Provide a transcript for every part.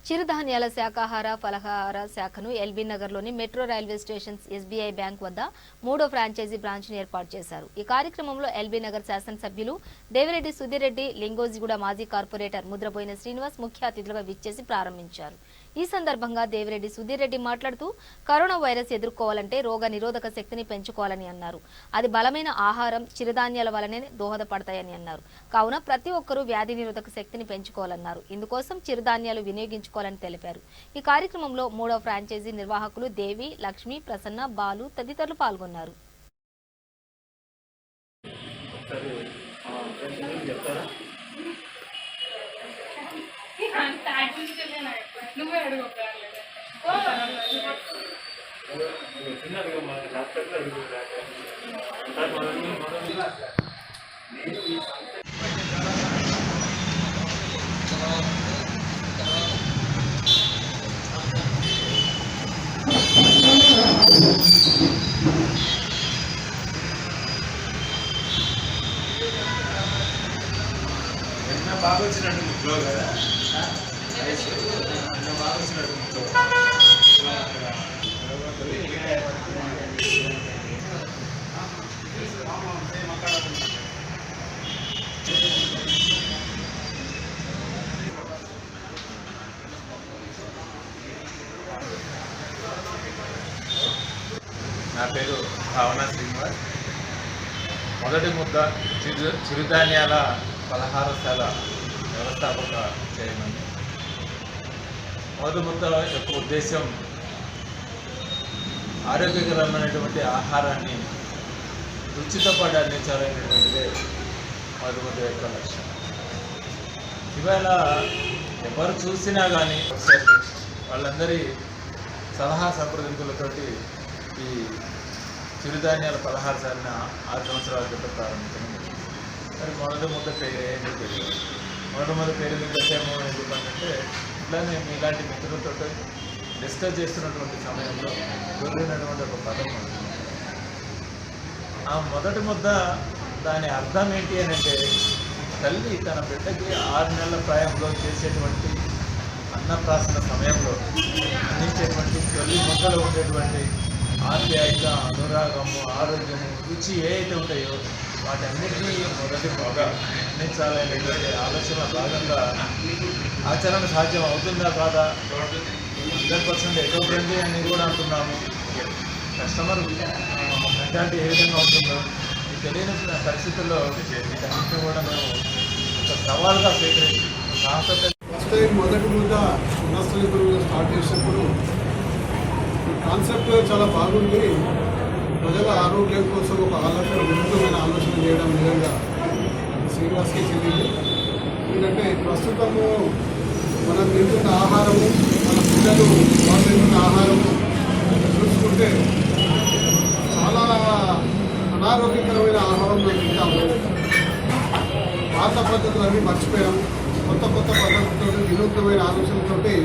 చిరుధాన్యాల శాకాహార ఫలహార శాఖను ఎల్బీ నగర్లోని metro railway station SBI bank వద్ద 3వ ఫ్రాంచైజీ బ్రాంచ్ను ఏర్పాటు చేశారు. ఈ కార్యక్రమంలో ఎల్బీ నగర్ శాసనసభ్యులు దేవిరెడ్డి సుధీరెడ్డి, లింగోజిగూడ మాజీ కార్పొరేటర్ ముద్రబోయిన శ్రీనివాస్ ముఖ్య అతిథులుగా విచ్చేసి ప్రారంభించారు. ఈ సందర్భంగా దేవిరెడ్డి సుధీరెడ్డి మాట్లాడుతూ కరోనా వైరస్ ఎదుర్కోవాలంటే రోగ నిరోధక శక్తిని పెంచుకోవాలని అన్నారు. అది బలమైన ఆహారం, చిరుధాన్యాల వలనే దోహదపడతాయని అన్నారు. కావున ప్రతి ఒక్కరూ వ్యాధి నిరోధక శక్తిని పెంచుకోవాలన్నారు. ఇందుకోసం చిరుధాన్యాలు వినియోగించుకోవాలని తెలిపారు. ఈ కార్యక్రమంలో 3వ ఫ్రాంచైజీ నిర్వాహకులు దేవి, లక్ష్మి, ప్రసన్న, బాలు తదితరులు పాల్గొన్నారు. బాగా వచ్చినట్టు ముట్లో కదా బాగా వచ్చినట్టు ముట్లో నా పేరు భావన శ్రీనివాస్. మొదటి ముద్ద చిరుధాన్యాల ఫలహారశాల వ్యవస్థాపక చైర్మన్. మొదటి ముద్ద యొక్క ఉద్దేశం ఆరోగ్యకరమైనటువంటి ఆహారాన్ని రుచితో పాటు అందించాలనేటువంటిదే మొదటి ముద్ద యొక్క లక్ష్యం. ఇవాళ ఎవరు చూసినా కానీ వాళ్ళందరి సలహా సంప్రదింపులతోటి ఈ చిరుధాన్యాల ఫలహారశాలను 6 సంవత్సరాల క్రితం ప్రారంభించడం. మరి మొదటి ముద్ద పేరు ఏంటి తెలియదు. మొదటి ముద్ద పేరు మీకు వచ్చేమో ఎందుకంటే ఇట్లానే మీలాంటి మిత్రులతో డిస్కస్ చేస్తున్నటువంటి సమయంలో దొరికినటువంటి ఒక పదం ఆ మొదటి ముద్ద దాని అర్థం ఏంటి అని అంటే తల్లి తన బిడ్డకి 6 నెలల ప్రాయంలో చేసేటువంటి అన్నప్రాసన సమయంలో అందించేటువంటి తొలి ముద్దలో ఉండేటువంటి ఆప్యాయత, అనురాగము, ఆరోగ్యము, రుచి ఏవైతే ఉంటాయో వాటన్నిటినీ మొదటి బాగా అందించాలనేటువంటి ఆలోచన భాగంగా ఆచరణ సాధ్యం అవుతుందా కాదా 100% ఎకో ఫ్రెండ్లీ అని కూడా అంటున్నాము. కస్టమర్ మెంటాలిటీ ఏ విధంగా ఉంటుందో ఈ తెలియని పరిస్థితుల్లో వీటన్నింటినీ కూడా మేము ఒక సవాల్గా స్వీకరించి ఫస్ట్ టైం మొదటి ముద్ద స్టార్ట్ చేసినప్పుడు కాన్సెప్ట్ చాలా బాగుంది. ప్రజల ఆరోగ్యం కోసం ఒక వినూత్నమైన ఆలోచన చేయడం నిజంగా శ్రీనివాస్కి చెందింది. ఎందుకంటే ప్రస్తుతము మనం తింటున్న ఆహారము, మన పిల్లలు వాళ్ళు తింటున్న ఆహారము చూసుకుంటే చాలా అనారోగ్యకరమైన ఆహారం మనం తింటాము. పాత పద్ధతులన్నీ మర్చిపోయాం. కొత్త పద్ధతులతో వినూత్నమైన ఆలోచనలతోటి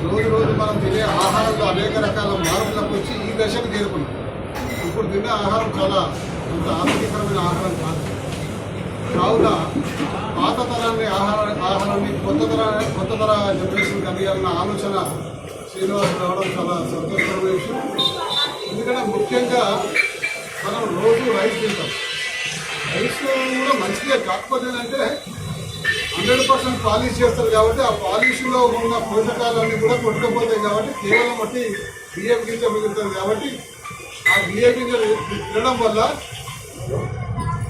రోజు మనం తినే ఆహారంలో అనేక రకాల మార్పులకు వచ్చి ఈ దశకు చేరుకున్నాం. ఇప్పుడు తినే ఆహారం చాలా అంత ఆరోగ్యకరమైన ఆహారం కాదు. కావున పాత తరాన్ని ఆహారాన్ని కొత్త తర జనరేషన్ కలిగాలన్న ఆలోచన శ్రీనివాస్ రావడం చాలా సంతోషకరమైన విషయం. ఎందుకంటే ముఖ్యంగా మనం రోజు రైస్ తింటాం. రైస్ కూడా మంచిదే, కాకపోతే ఏంటంటే 100% పాలిష్ చేస్తారు కాబట్టి ఆ పాలిష్లో ఉన్న పోషకాలన్నీ కూడా కొట్టుకుపోతాయి. కాబట్టి కేవలం బట్టి బియ్యం గింజ మిగులుతుంది. కాబట్టి ఆ బియ్యం గింజలు తినడం వల్ల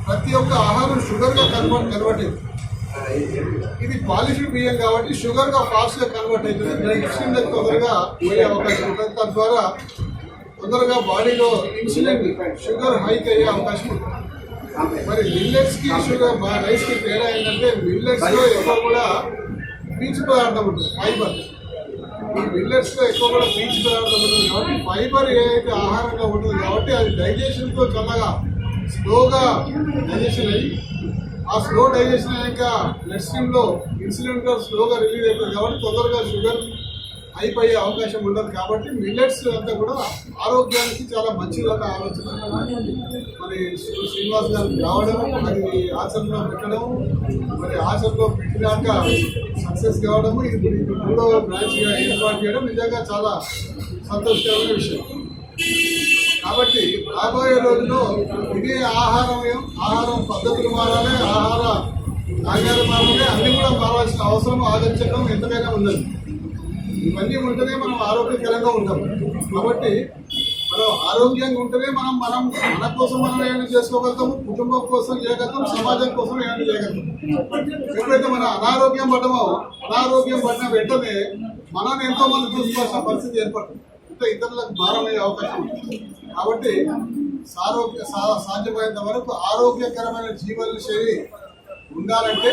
ప్రతి ఒక్క ఆహారం షుగర్గా కన్వర్ట్ అవుతుంది. ఇది పాలిష్డ్ బియ్యం కాబట్టి షుగర్గా ఫాస్ట్గా కన్వర్ట్ అవుతుంది. ఇన్సులిన్ తొందరగా పోయే అవకాశం ఉంటుంది. తద్వారా తొందరగా బాడీలో ఇన్సులిన్ షుగర్ హైక్ అయ్యే అవకాశం ఉంటుంది. మరి మిల్లెట్స్కి షుగర్ రైస్కి తేడా ఏంటంటే మిల్లెట్స్లో ఎక్కువ కూడా పీచు పదార్థం ఉంటుంది, ఫైబర్. ఈ మిల్లెట్స్లో ఎక్కువ కూడా పీచు పదార్థం ఉంటుంది కాబట్టి ఫైబర్ ఏదైతే ఆహారంగా ఉంటుంది కాబట్టి అది డైజెషన్తో చల్లగా స్లోగా డైజెషన్ అయ్యి ఆ స్లో డైజెషన్ అయ్యాక బ్లడ్ స్ట్రీమ్లో ఇన్సులిన్ కూడా స్లోగా రిలీజ్ అవుతుంది కాబట్టి తొందరగా షుగర్ అయిపోయే అవకాశం ఉండదు. కాబట్టి మిల్లెట్స్ అంతా కూడా ఆరోగ్యానికి చాలా మంచిది ఒక ఆలోచన. మరి శ్రీనివాస్ గారికి రావడం, మరి ఆచరణలో పెట్టడం, మరి ఆచరణలో పెట్టినాక సక్సెస్ కావడము, ఇది 3వ బ్రాంచ్గా ఏర్పాటు చేయడం నిజంగా చాలా సంతోషకరమైన విషయం. కాబట్టి రాబోయే రోజుల్లో ఇదే ఆహారం పద్ధతులు మారాలి, ఆహార ధాన్యాలు మారాలి, అన్ని కూడా మారాల్సిన అవసరం ఆలోచించడం ఎంతకైనా ఉన్నది. ఇవన్నీ ఉంటేనే మనం ఆరోగ్యకరంగా ఉంటాం. కాబట్టి మనం ఆరోగ్యంగా ఉంటేనే మన కోసం మనం ఏమైనా చేసుకోగలుగుతాము, కుటుంబం కోసం చేయగలుగుతాం, సమాజం కోసం ఏమైనా చేయగలుగుతాం. ఎప్పుడైతే మన అనారోగ్యం పడిన వెంటనే మనం ఎంతో మంది చూసుకోవాల్సిన పరిస్థితి ఏర్పడుతుంది. అంటే ఇతరులకు భారమయ్యే అవకాశం ఉంటుంది. కాబట్టి సాధ్యమైనంత వరకు ఆరోగ్యకరమైన జీవన శైలి ఉండాలంటే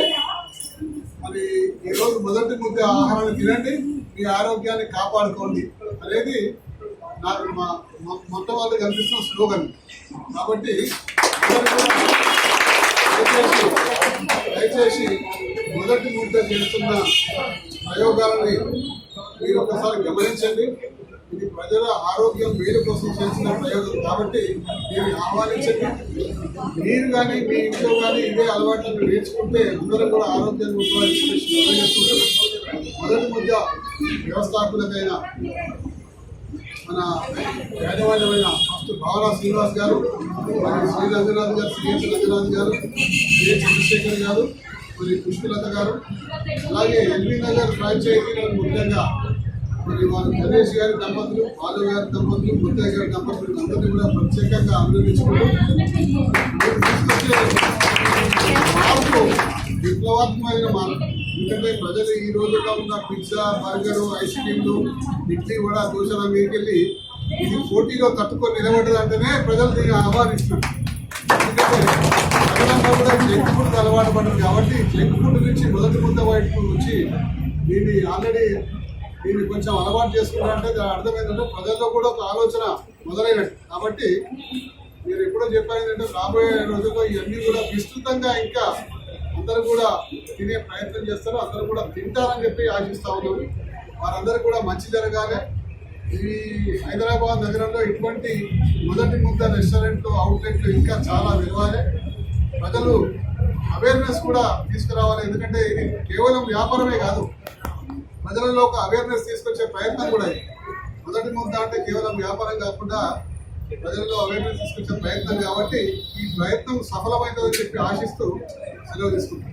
మరి ఈరోజు మొదటి ముద్ద ఆహారాన్ని తినండి, మీ ఆరోగ్యాన్ని కాపాడుకోండి అనేది నాకు మొత్తం వాళ్ళు కనిపిస్తున్న స్లోగన్. కాబట్టి దయచేసి మొదటి ముద్ద చేస్తున్న ప్రయోగాలని మీరు ఒకసారి గమనించండి. ఇది ప్రజల ఆరోగ్యం మేలు కోసం చేసిన ప్రయోగం కాబట్టి మీరు ఆహ్వానించండి. మీరు కానీ మీ ఇంట్లో కానీ ఇదే అలవాట్లను నేర్చుకుంటే అందరూ కూడా ఆరోగ్యంగా ఉంటుందని మొదటి ముద్ద వ్యవస్థాపకులకైన మన యాజమాన్యమైన ఫస్ట్ భావన శ్రీనివాస్ గారు, మరి శ్రీ రంగనాథ్ గారు, సిహెచ్ రంగనాథ్ గారు, కె చంద్రశేఖర్ గారు, మరి పుష్పలత గారు, అలాగే ఎల్బీ నగర్ ఫ్రాంచైజీలో ముఖ్యంగా మరి వారు గణేష్ గారి దంపతులు, బాలు గారి దంపతులు, ముత్తయ్య గారి దంపతులు అందరినీ కూడా ప్రత్యేకంగా అభినందించుకుంటూ తీసుకొచ్చే మార్పు విప్లవాత్మకమైన మార్పు. ఎందుకంటే ప్రజలు ఈ రోజుల్లో ఉన్న పిజ్జా, బర్గరు, ఐస్ క్రీమ్లు, ఇడ్లీ, వడ, దోశల మీదకి వెళ్ళి ఇది పోటీలో తట్టుకొని నిలబడ్డదంటేనే ప్రజలు దీన్ని ఆహ్వానిస్తున్నారు. ఎందుకంటే ప్రజలంతా కూడా జంక్ ఫుడ్ అలవాటు పడ్డారు. కాబట్టి జంక్ ఫుడ్ నుంచి మొదటి ముద్ద వైపు వచ్చి దీన్ని కొంచెం అలవాటు చేసుకున్నారంటే దాని అర్థం ఏంటంటే ప్రజల్లో కూడా ఒక ఆలోచన మొదలైనట్టు. కాబట్టి మీరు ఎప్పుడో చెప్పారు ఏంటంటే రాబోయే రోజుల్లో ఇవన్నీ కూడా విస్తృతంగా ఇంకా అందరూ కూడా తినే ప్రయత్నం చేస్తారు, అందరూ కూడా తింటారని చెప్పి ఆశిస్తా ఉన్నాము. వారందరూ కూడా మంచి జరగాలి. ఈ హైదరాబాద్ నగరంలో ఇటువంటి మొదటి ముద్ద రెస్టారెంట్లు, అవుట్లెట్లు ఇంకా చాలా వెలవాలి. ప్రజలు అవేర్నెస్ కూడా తీసుకురావాలి. ఎందుకంటే ఇది కేవలం వ్యాపారమే కాదు, ప్రజలలో ఒక అవేర్నెస్ తీసుకొచ్చే ప్రయత్నం కూడా. మొదటి ముద్ద అంటే కేవలం వ్యాపారం కాకుండా ప్రజల్లో అవేర్నెస్ తీసుకొచ్చే ప్రయత్నం. కాబట్టి ఈ ప్రయత్నం సఫలమైందని చెప్పి ఆశిస్తూ సెలవు తీసుకుంటాం.